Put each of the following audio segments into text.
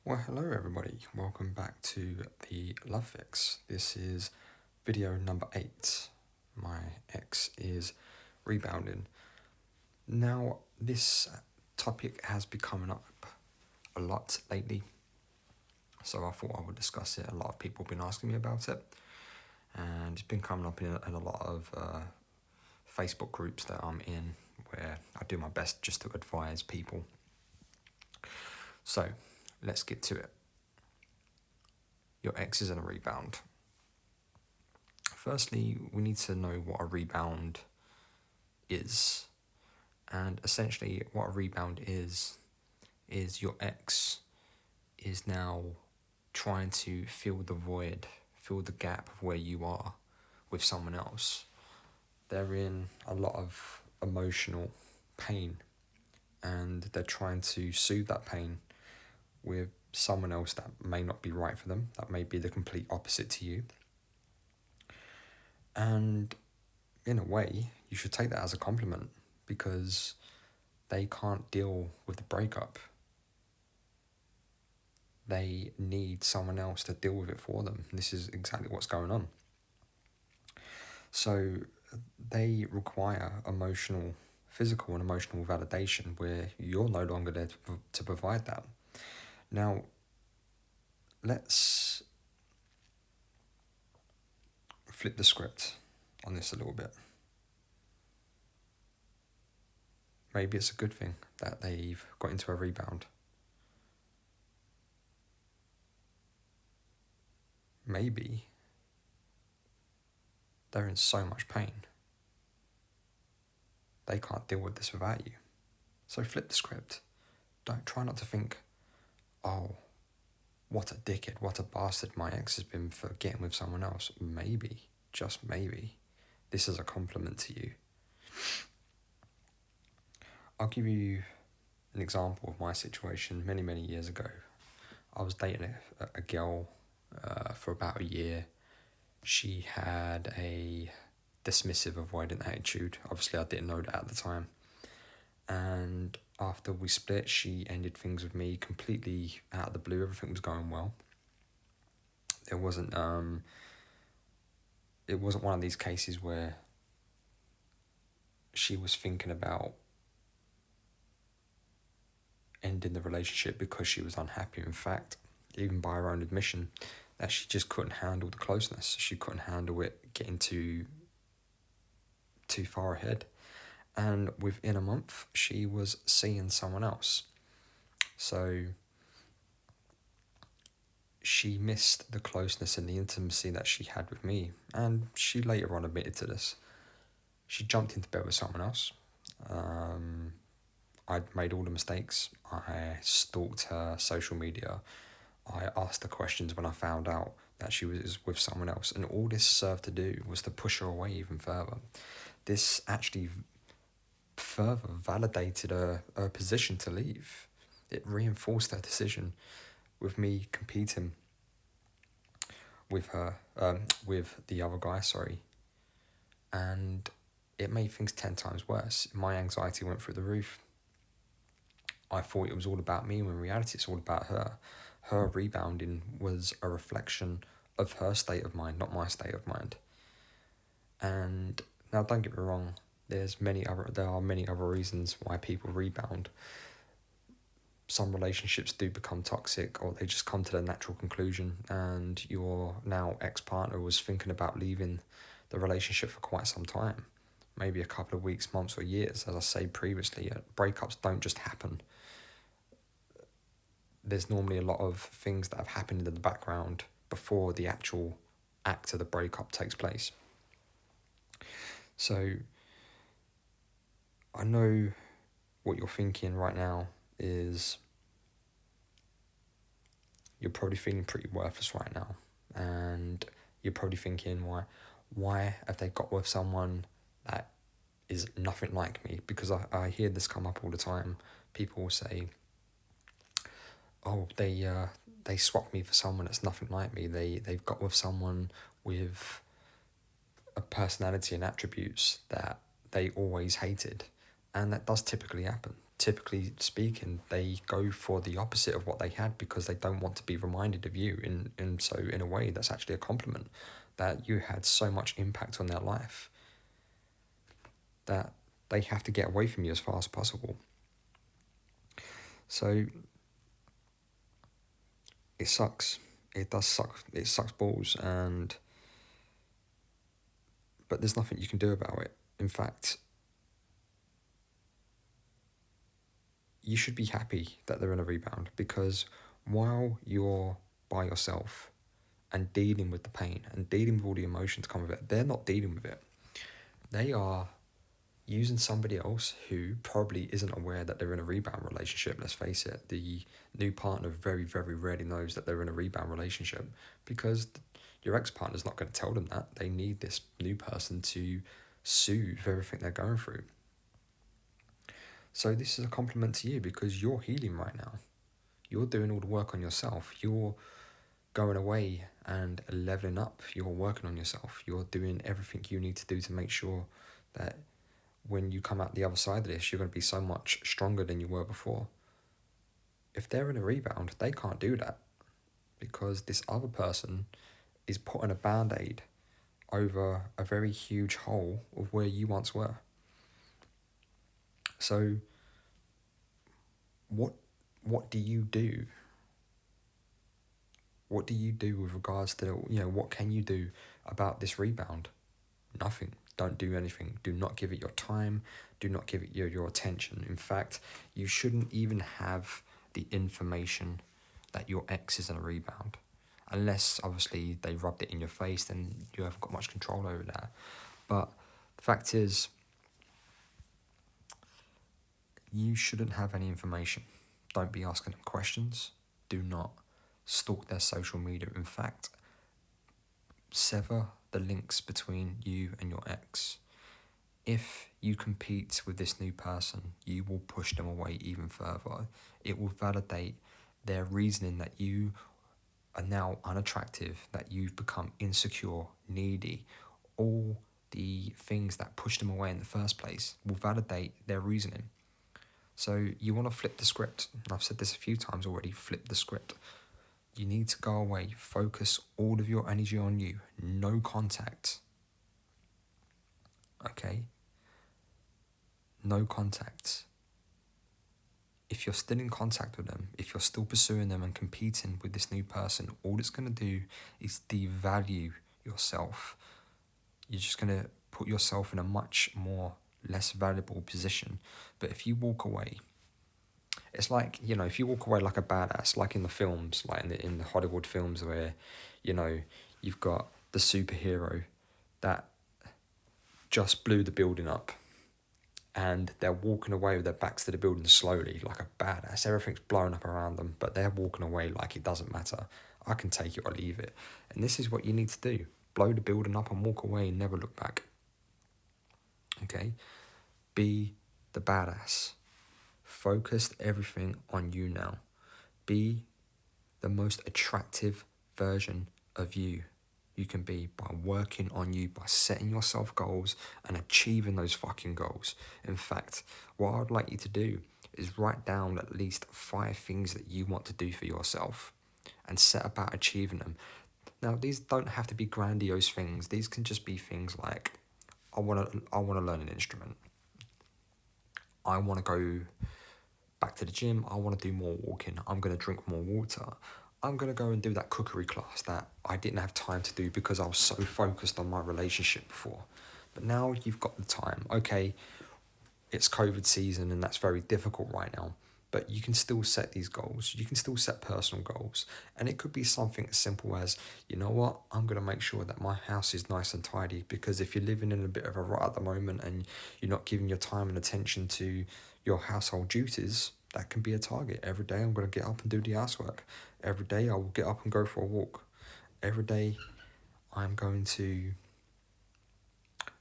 Well, hello everybody. Welcome back to the Love Fix. This is video number 8. My ex is rebounding. Now, this topic has been coming up a lot lately, so I thought I would discuss it. A lot of people have been asking me about it, and it's been coming up in a lot of Facebook groups that I'm in, where I do my best just to advise people. So, let's get to it. Your ex is in a rebound. Firstly, we need to know what a rebound is. And essentially, what a rebound is your ex is now trying to fill the void, fill the gap of where you are with someone else. They're in a lot of emotional pain, and they're trying to soothe that pain with someone else that may not be right for them, that may be the complete opposite to you. And in a way, you should take that as a compliment, because they can't deal with the breakup. They need someone else to deal with it for them. This is exactly what's going on. So they require physical and emotional validation, where you're no longer there to provide that. Now, let's flip the script on this a little bit. Maybe it's a good thing that they've got into a rebound. Maybe they're in so much pain, they can't deal with this without you. So flip the script. Try not to think, oh, what a dickhead, what a bastard my ex has been for getting with someone else. Maybe, just maybe, this is a compliment to you. I'll give you an example of my situation many, many years ago. I was dating a girl for about a year. She had a dismissive, avoidant attitude. Obviously, I didn't know that at the time. And after we split, she ended things with me completely out of the blue. Everything was going well. It wasn't one of these cases where she was thinking about ending the relationship because she was unhappy. In fact, even by her own admission, that she just couldn't handle the closeness. She couldn't handle it getting too far ahead. And within a month, she was seeing someone else. So she missed the closeness and the intimacy that she had with me. And she later on admitted to this. She jumped into bed with someone else. I'd made all the mistakes. I stalked her social media. I asked her questions when I found out that she was with someone else. And all this served to do was to push her away even further. This actually further validated her position to leave. It reinforced her decision with me competing with her, with the other guy, and it made things 10 times worse. My anxiety went through the roof. I thought it was all about me, when in reality it's all about her. Her rebounding was a reflection of her state of mind, not my state of mind. And now, don't get me wrong, there are many other reasons why people rebound. Some relationships do become toxic, or they just come to their natural conclusion, and your now ex-partner was thinking about leaving the relationship for quite some time, maybe a couple of weeks, months, or years. As I said previously, breakups don't just happen. There's normally a lot of things that have happened in the background before the actual act of the breakup takes place. So I know what you're thinking right now is you're probably feeling pretty worthless right now, and you're probably thinking, why have they got with someone that is nothing like me? Because I hear this come up all the time. People will say, oh, they swapped me for someone that's nothing like me. They've got with someone with a personality and attributes that they always hated. And that does typically happen. typically speaking, they go for the opposite of what they had because they don't want to be reminded of you. And so, in a way, that's actually a compliment that you had so much impact on their life that they have to get away from you as far as possible. So, it sucks. It does suck. It sucks balls, but there's nothing you can do about it. In fact, you should be happy that they're in a rebound, because while you're by yourself and dealing with the pain and dealing with all the emotions come with it, they're not dealing with it. They are using somebody else who probably isn't aware that they're in a rebound relationship. Let's face it, the new partner very, very rarely knows that they're in a rebound relationship, because your ex-partner's not going to tell them that. They need this new person to soothe everything they're going through. So this is a compliment to you, because you're healing right now. You're doing all the work on yourself. You're going away and leveling up. You're working on yourself. You're doing everything you need to do to make sure that when you come out the other side of this, you're going to be so much stronger than you were before. If they're in a rebound, they can't do that, because this other person is putting a band-aid over a very huge hole of where you once were. So what do you do? What do you do with regards to, what can you do about this rebound? Nothing. Don't do anything. Do not give it your time. Do not give it your attention. In fact, you shouldn't even have the information that your ex is in a rebound. Unless, obviously, they rubbed it in your face, then you haven't got much control over that. But the fact is, you shouldn't have any information. Don't be asking them questions. Do not stalk their social media. In fact, sever the links between you and your ex. If you compete with this new person, you will push them away even further. It will validate their reasoning that you are now unattractive, that you've become insecure, needy. All the things that pushed them away in the first place will validate their reasoning. So you want to flip the script. I've said this a few times already, flip the script. You need to go away, focus all of your energy on you, no contact. Okay? No contact. If you're still in contact with them, if you're still pursuing them and competing with this new person, all it's going to do is devalue yourself. You're just going to put yourself in a much more less valuable position. But if you walk away, it's like, if you walk away like a badass, like in the films, like in the Hollywood films where, you've got the superhero that just blew the building up, and they're walking away with their backs to the building slowly, like a badass. Everything's blowing up around them, but they're walking away like it doesn't matter. I can take it or leave it. And this is what you need to do. Blow the building up and walk away and never look back. Okay? Be the badass. Focus everything on you now. Be the most attractive version of you can be by working on you, by setting yourself goals and achieving those fucking goals. In fact, what I'd like you to do is write down at least 5 things that you want to do for yourself and set about achieving them. Now, these don't have to be grandiose things. These can just be things like, I want to learn an instrument. I want to go back to the gym. I want to do more walking. I'm going to drink more water. I'm going to go and do that cookery class that I didn't have time to do because I was so focused on my relationship before. But now you've got the time. Okay, it's COVID season and that's very difficult right now. But you can still set these goals. You can still set personal goals. And it could be something as simple as, you know what, I'm going to make sure that my house is nice and tidy, because if you're living in a bit of a rut at the moment and you're not giving your time and attention to your household duties, that can be a target. Every day I'm going to get up and do the housework. Every day I will get up and go for a walk. Every day I'm going to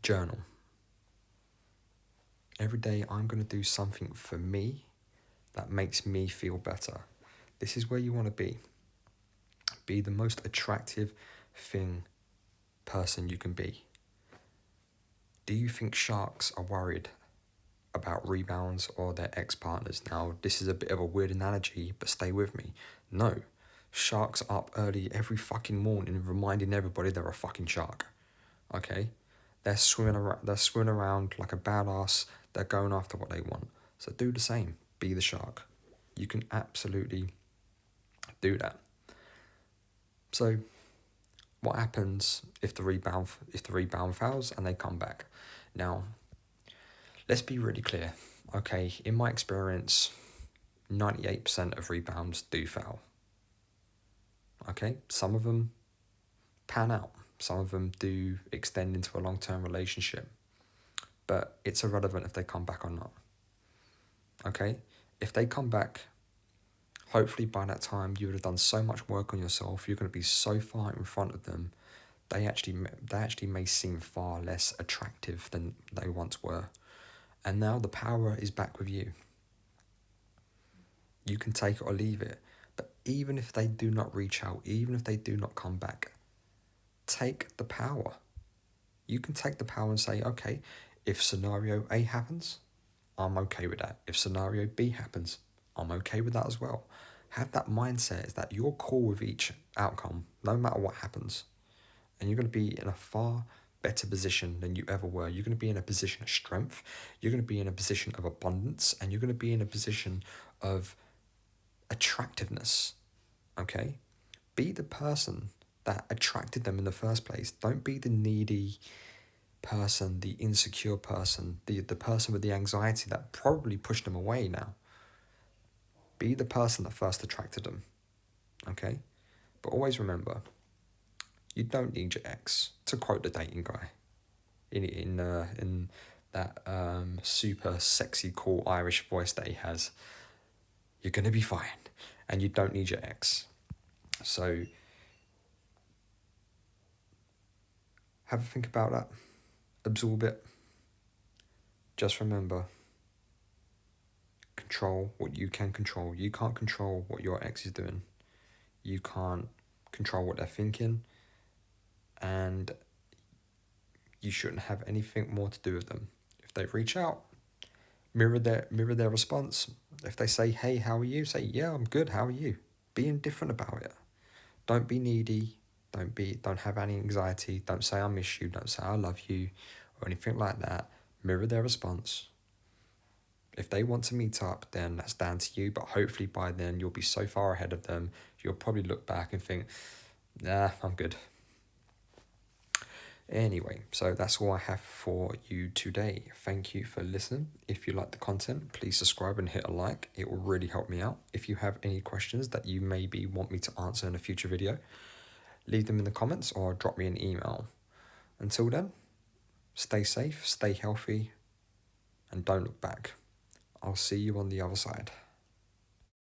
journal. Every day I'm going to do something for me that makes me feel better. This is where you want to be. Be the most attractive person you can be. Do you think sharks are worried about rebounds or their ex-partners. Now, this is a bit of a weird analogy, but stay with me. No, sharks are up early every fucking morning reminding everybody they're a fucking shark. Okay? They're swimming around like a badass. They're going after what they want. So do the same. Be the shark. You can absolutely do that. So what happens if the rebound fails and they come back? Now, let's be really clear. Okay, in my experience, 98% of rebounds do fail. Okay, some of them pan out. Some of them do extend into a long-term relationship. But it's irrelevant if they come back or not. Okay, if they come back, hopefully by that time you would have done so much work on yourself. You're going to be so far in front of them. They actually may seem far less attractive than they once were. And now the power is back with you. You can take it or leave it. But even if they do not reach out, even if they do not come back, take the power. You can take the power and say, okay, if scenario A happens, I'm okay with that. If scenario B happens, I'm okay with that as well. Have that mindset is that you're cool with each outcome, no matter what happens. And you're going to be in a far better position than you ever were. You're going to be in a position of strength. You're going to be in a position of abundance. And you're going to be in a position of attractiveness. Okay? Be the person that attracted them in the first place. Don't be the needy person, the insecure person, the person with the anxiety that probably pushed them away now. Be the person that first attracted them. Okay? But always remember, you don't need your ex, to quote the dating guy in that super sexy, cool Irish voice that he has. You're going to be fine, and you don't need your ex. So have a think about that. Absorb it. Just remember, control what you can control. You can't control what your ex is doing. You can't control what they're thinking. And you shouldn't have anything more to do with them. If they reach out, mirror their response. If they say, hey, how are you? Say, yeah, I'm good, how are you? Be indifferent about it. Don't be needy. Don't have any anxiety. Don't say I miss you. Don't say I love you or anything like that. Mirror their response. If they want to meet up, then that's down to you. But hopefully by then you'll be so far ahead of them, you'll probably look back and think, nah, I'm good. Anyway, so that's all I have for you today. Thank you for listening. If you like the content, please subscribe and hit a like. It will really help me out. If you have any questions that you maybe want me to answer in a future video, leave them in the comments or drop me an email. Until then, stay safe, stay healthy, and don't look back. I'll see you on the other side.